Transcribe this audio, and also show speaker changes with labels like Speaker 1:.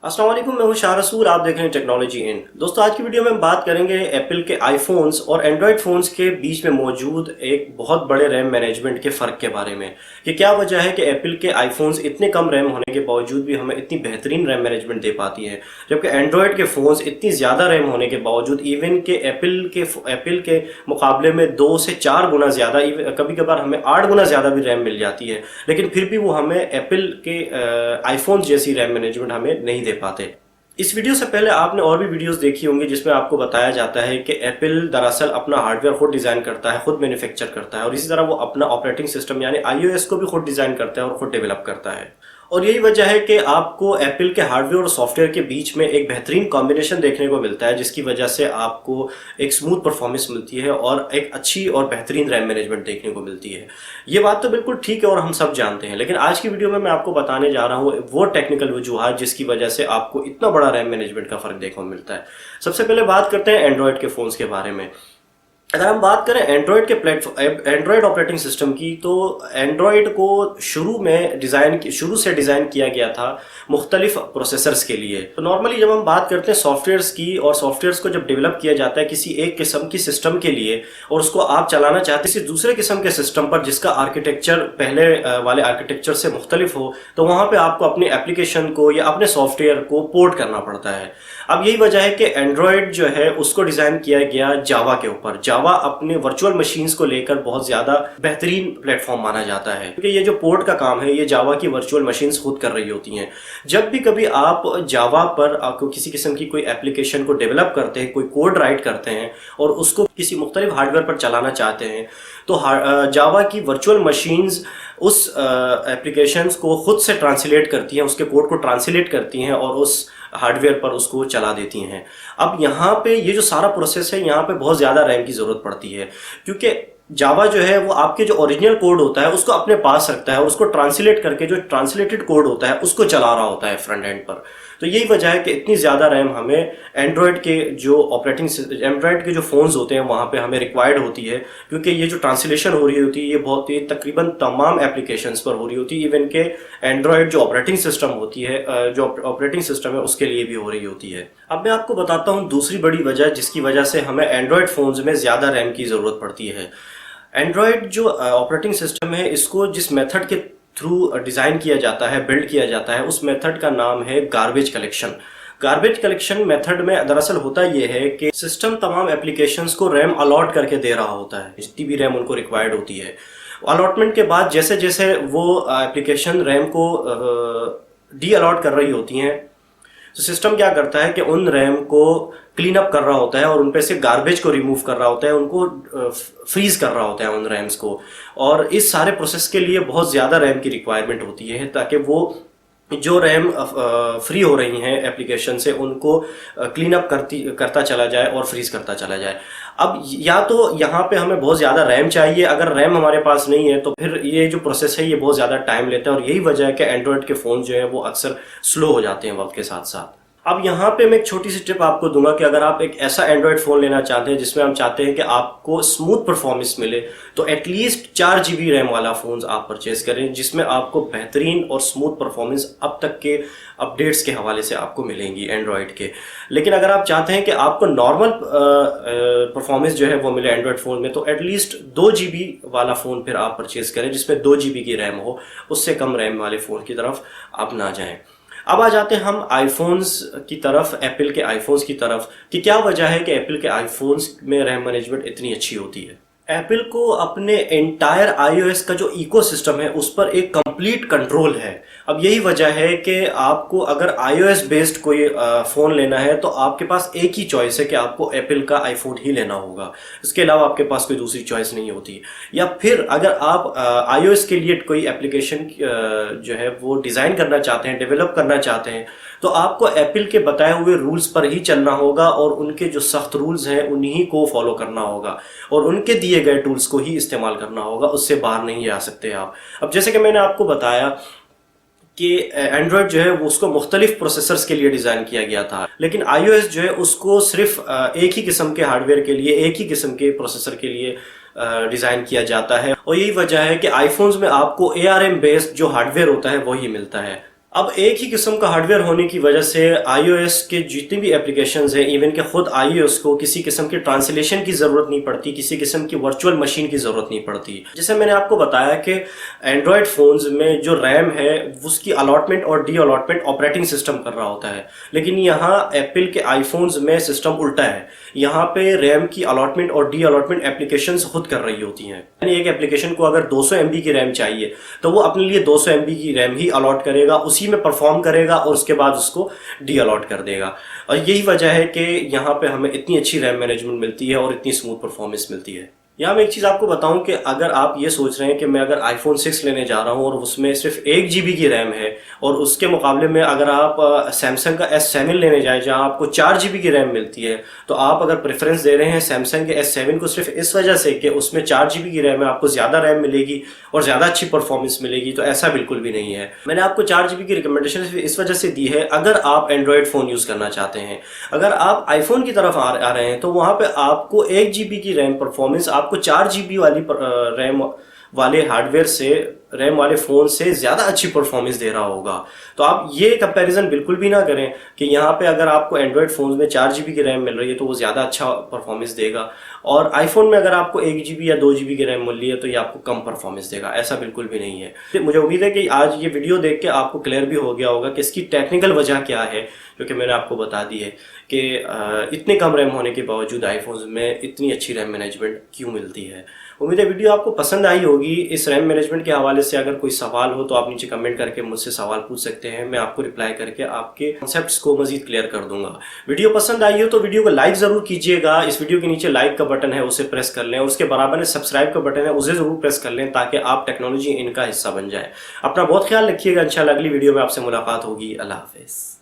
Speaker 1: अस्सलाम वालेकुम, मैं हूं शाह रसूल। आप देख रहे हैं टेक्नोलॉजी इन। दोस्तों, आज की वीडियो में हम बात करेंगे एप्पल के आईफोन्स और एंड्रॉयड फ़ोन्स के बीच में मौजूद एक बहुत बड़े रैम मैनेजमेंट के फ़र्क के बारे में कि क्या वजह है कि एप्पल के आईफोन्स इतने कम रैम होने के बावजूद भी हमें इतनी बेहतरीन रैम मैनेजमेंट दे पाती है, जबकि एंड्रॉयड के फ़ोन्स इतनी ज़्यादा रैम होने के बावजूद इवन के एप्पल के मुकाबले में 2 से 4 गुना ज़्यादा, कभी कभार हमें 8 गुना ज़्यादा भी रैम मिल जाती है, लेकिन फिर भी वो हमें एप्पल के आईफोन जैसी रैम मैनेजमेंट हमें नहीं दे पाते। इस वीडियो से पहले आपने और भी वीडियोस देखी होंगी जिसमें आपको बताया जाता है कि एप्पल दरअसल अपना हार्डवेयर खुद डिज़ाइन करता है, खुद मैन्युफैक्चर करता है, और इसी तरह वो अपना ऑपरेटिंग सिस्टम यानी iOS को भी खुद डिज़ाइन करता है और खुद डेवलप करता है। और यही वजह है कि आपको एप्पल के हार्डवेयर और सॉफ्टवेयर के बीच में एक बेहतरीन कॉम्बिनेशन देखने को मिलता है, जिसकी वजह से आपको एक स्मूथ परफॉर्मेंस मिलती है और एक अच्छी और बेहतरीन रैम मैनेजमेंट देखने को मिलती है। ये बात तो बिल्कुल ठीक है और हम सब जानते हैं, लेकिन आज की वीडियो में मैं आपको बताने जा रहा हूँ वो टेक्निकल वजूहात जिसकी वजह से आपको इतना बड़ा रैम मैनेजमेंट का फ़र्क देखने को मिलता है। सबसे पहले बात करते हैं एंड्रॉयड के फ़ोन्स के बारे में। अगर हम बात करें एंड्रॉयड के एंड्रॉयड ऑपरेटिंग सिस्टम की, तो एंड्रॉयड को शुरू से डिज़ाइन किया गया था मुख्तलिफ प्रोसेसर्स के लिए। तो नॉर्मली जब हम बात करते हैं सॉफ्टवेयर्स की, और सॉफ्टवेयर्स को जब डेवलप किया जाता है किसी एक किस्म की सिस्टम के लिए और उसको आप चलाना चाहते हैं किसी दूसरे किस्म के सिस्टम पर जिसका आर्किटेक्चर पहले वाले आर्किटेक्चर से मुख्तलिफ हो, तो वहाँ पर आपको अपनी एप्लीकेशन को या अपने सॉफ्टवेयर को पोर्ट करना पड़ता है। अब यही वजह है कि एंड्रॉयड जो है उसको डिज़ाइन किया गया जावा के ऊपर। जावा अपने वर्चुअल मशीन्स को लेकर बहुत ज़्यादा बेहतरीन प्लेटफॉर्म माना जाता है, क्योंकि ये जो पोर्ट का काम है ये जावा की वर्चुअल मशीन्स खुद कर रही होती हैं। जब भी कभी आप जावा पर आपको किसी किस्म की कोई एप्लीकेशन को डेवलप करते हैं, कोई कोड राइट करते हैं और उसको किसी मुख्तलिफ हार्डवेयर पर चलाना चाहते हैं, तो जावा की वर्चुअल मशीन्स उस एप्लीकेशंस को खुद से ट्रांसलेट करती हैं, उसके कोड को ट्रांसलेट करती हैं और उस हार्डवेयर पर उसको चला देती हैं। अब यहाँ पे ये जो सारा प्रोसेस है, यहाँ पे बहुत ज़्यादा रैम की ज़रूरत पड़ती है, क्योंकि जावा जो है वो आपके जो ओरिजिनल कोड होता है उसको अपने पास रखता है और उसको ट्रांसलेट करके जो ट्रांसलेटेड कोड होता है उसको चला रहा होता है फ्रंट एंड पर। तो यही वजह है कि इतनी ज़्यादा रैम हमें एंड्रॉयड के जो फ़ोन्स होते हैं वहाँ पे हमें रिक्वायर्ड होती है, क्योंकि ये जो ट्रांसलेशन हो रही होती है ये बहुत ही तकरीबन तमाम एप्लीकेशंस पर हो रही होती है। इवन के एंड्रॉयड जो ऑपरेटिंग सिस्टम होती है, जो ऑपरेटिंग सिस्टम है उसके लिए भी हो रही होती है। अब मैं आपको बताता हूँ दूसरी बड़ी वजह जिसकी वजह से हमें एंड्रॉयड फ़ोन्स में ज़्यादा रैम की ज़रूरत पड़ती है। एंड्रॉयड जो ऑपरेटिंग सिस्टम है इसको जिस मेथड के थ्रू डिज़ाइन किया जाता है, बिल्ड किया जाता है, उस मेथड का नाम है garbage collection. Garbage collection method में दरअसल होता यह है कि सिस्टम तमाम एप्लीकेशंस को रैम अलॉट करके दे रहा होता है, जितनी भी रैम उनको रिक्वायर्ड होती है। अलॉटमेंट के बाद जैसे जैसे वो एप्लीकेशन रैम को डी अलॉट कर रही होती हैं, तो सिस्टम क्या करता है कि उन रैम को क्लीन अप कर रहा होता है और उन पे से गार्बेज को रिमूव कर रहा होता है, उनको फ्रीज कर रहा होता है उन रैम्स को। और इस सारे प्रोसेस के लिए बहुत ज़्यादा रैम की रिक्वायरमेंट होती है, ताकि वो जो रैम फ्री हो रही हैं एप्लीकेशन से उनको क्लीन अप करता चला जाए और फ्रीज करता चला जाए। अब या तो यहाँ पे हमें बहुत ज़्यादा रैम चाहिए, अगर रैम हमारे पास नहीं है तो फिर ये जो प्रोसेस है ये बहुत ज़्यादा टाइम लेता है, और यही वजह है कि एंड्रॉयड के फ़ोन जो है वो अक्सर स्लो हो जाते हैं वक्त के साथ साथ। अब यहाँ पे मैं एक छोटी सी टिप आपको दूंगा कि अगर आप एक ऐसा एंड्रॉयड फ़ोन लेना चाहते हैं जिसमें हम चाहते हैं कि आपको स्मूथ परफॉर्मेंस मिले, तो एटलीस्ट 4 GB रैम वाला फ़ोन आप परचेज करें, जिसमें आपको बेहतरीन और स्मूथ परफॉर्मेंस अब तक के अपडेट्स के हवाले से आपको मिलेंगी एंड्रॉयड के। लेकिन अगर आप चाहते हैं कि आपको नॉर्मल परफॉर्मेंस जो है वो मिले एंड्रॉयड फ़ोन में, तो एटलीस्ट 2 GB वाला फ़ोन फिर आप परचेज करें जिसमें 2 GB की रैम हो। उससे कम रैम वाले फ़ोन की तरफ आप ना जाएं। अब आ जाते हैं हम आईफोन्स की तरफ, एप्पल के आईफोन्स की तरफ, कि क्या वजह है कि एप्पल के आईफोन्स में रैम मैनेजमेंट इतनी अच्छी होती है। एप्पल को अपने एंटायर iOS का जो इकोसिस्टम है उस पर एक कंप्लीट कंट्रोल है। अब यही वजह है कि आपको अगर iOS बेस्ड कोई फ़ोन लेना है तो आपके पास एक ही चॉइस है कि आपको एप्पल का आईफोन ही लेना होगा, इसके अलावा आपके पास कोई दूसरी चॉइस नहीं होती। या फिर अगर आप iOS के लिए कोई एप्लीकेशन जो है वो डिज़ाइन करना चाहते हैं, डेवलप करना चाहते हैं, तो आपको एप्पल के बताए हुए रूल्स पर ही चलना होगा और उनके जो सख्त रूल्स हैं उन्हीं को फॉलो करना होगा और उनके दिए गए टूल्स को ही इस्तेमाल करना होगा, उससे बाहर नहीं जा सकते आप। अब जैसे कि मैंने आपको बताया कि एंड्रॉयड जो है वो उसको मुख्तलिफ प्रोसेसर्स के लिए डिज़ाइन किया गया था, लेकिन iOS जो है उसको सिर्फ एक ही किस्म के हार्डवेयर के लिए, एक ही किस्म के प्रोसेसर के लिए डिज़ाइन किया जाता है। और यही वजह है कि आईफोन्स में आपको ARM बेस्ड जो हार्डवेयर होता है वही मिलता है। अब एक ही किस्म का हार्डवेयर होने की वजह से iOS के जितनी भी एप्लीकेशंस हैं, इवन के खुद iOS को किसी किस्म की ट्रांसलेशन की ज़रूरत नहीं पड़ती, किसी किस्म की वर्चुअल मशीन की ज़रूरत नहीं पड़ती। जैसे मैंने आपको बताया कि एंड्रॉयड फ़ोन्स में जो रैम है उसकी अलॉटमेंट और डी अलॉटमेंट ऑपरेटिंग सिस्टम कर रहा होता है, लेकिन यहाँ एप्पल के आईफोन्स में सिस्टम उल्टा है। यहाँ पे रैम की अलॉटमेंट और डी अलॉटमेंट एप्लीकेशंस खुद कर रही होती हैं। यानी एक एप्लीकेशन को अगर 200 MB की रैम चाहिए तो वो अपने लिए 200 MB की रैम ही अलॉट करेगा, उसी में परफॉर्म करेगा और उसके बाद उसको डी अलॉट कर देगा। और यही वजह है कि यहाँ पे हमें इतनी अच्छी रैम मैनेजमेंट मिलती है और इतनी स्मूथ परफॉर्मेंस मिलती है। यहाँ मैं एक चीज़ आपको बताऊं कि अगर आप ये सोच रहे हैं कि मैं अगर iPhone 6 लेने जा रहा हूँ और उसमें सिर्फ 1 GB की रैम है, और उसके मुकाबले में अगर आप सैमसंग का S7 लेने जाए जहाँ आपको 4 GB की रैम मिलती है, तो आप अगर प्रेफरेंस दे रहे हैं सैमसंग के S7 को सिर्फ इस वजह से कि उसमें 4 GB की रैम है, आपको ज़्यादा रैम मिलेगी और ज़्यादा अच्छी परफॉर्मेंस मिलेगी, तो ऐसा बिल्कुल भी नहीं है। मैंने आपको 4 GB की रिकमेंडेशन इस वजह से दी है, अगर आप एंड्रॉयड फ़ोन यूज़ करना चाहते हैं। अगर आप आईफोन की तरफ आ रहे हैं तो वहाँ पर आपको 1 GB की रैम परफॉर्मेंस आपको 4 GB वाली रैम वाले हार्डवेयर से, रैम वाले फ़ोन से ज़्यादा अच्छी परफॉर्मेंस दे रहा होगा। तो आप ये कंपैरिजन बिल्कुल भी ना करें कि यहाँ पे अगर आपको एंड्रॉयड फ़ोन में 4 GB की रैम मिल रही है तो वो ज़्यादा अच्छा परफॉर्मेंस देगा, और आईफोन में अगर आपको 1 GB या 2 GB की रैम मिल रही है तो ये आपको कम परफॉर्मेंस देगा। ऐसा बिल्कुल भी नहीं है। मुझे उम्मीद है कि आज ये वीडियो देख के आपको क्लियर भी हो गया होगा कि इसकी टेक्निकल वजह क्या है, जो कि मैंने आपको बता दी है कि इतने कम रैम होने के बावजूद आईफोन में इतनी अच्छी रैम मैनेजमेंट क्यों मिलती है। उम्मीद है वीडियो आपको पसंद आई होगी। इस रैम मैनेजमेंट के हवाले से अगर कोई सवाल हो तो आप नीचे कमेंट करके मुझसे सवाल पूछ सकते हैं, मैं आपको रिप्लाई करके आपके कॉन्सेप्ट्स को मजीद क्लियर कर दूंगा। वीडियो पसंद आई हो तो वीडियो को लाइक ज़रूर कीजिएगा। इस वीडियो के नीचे लाइक का बटन है उसे प्रेस कर लें, और उसके बराबर में सब्सक्राइब का बटन है उसे ज़रूर प्रेस कर लें ताकि आप टेक्नोलॉजी इनका हिस्सा बन जाए। अपना बहुत ख्याल रखिएगा। इंशाल्लाह अगली वीडियो में आपसे मुलाकात होगी। अल्लाह हाफिज़।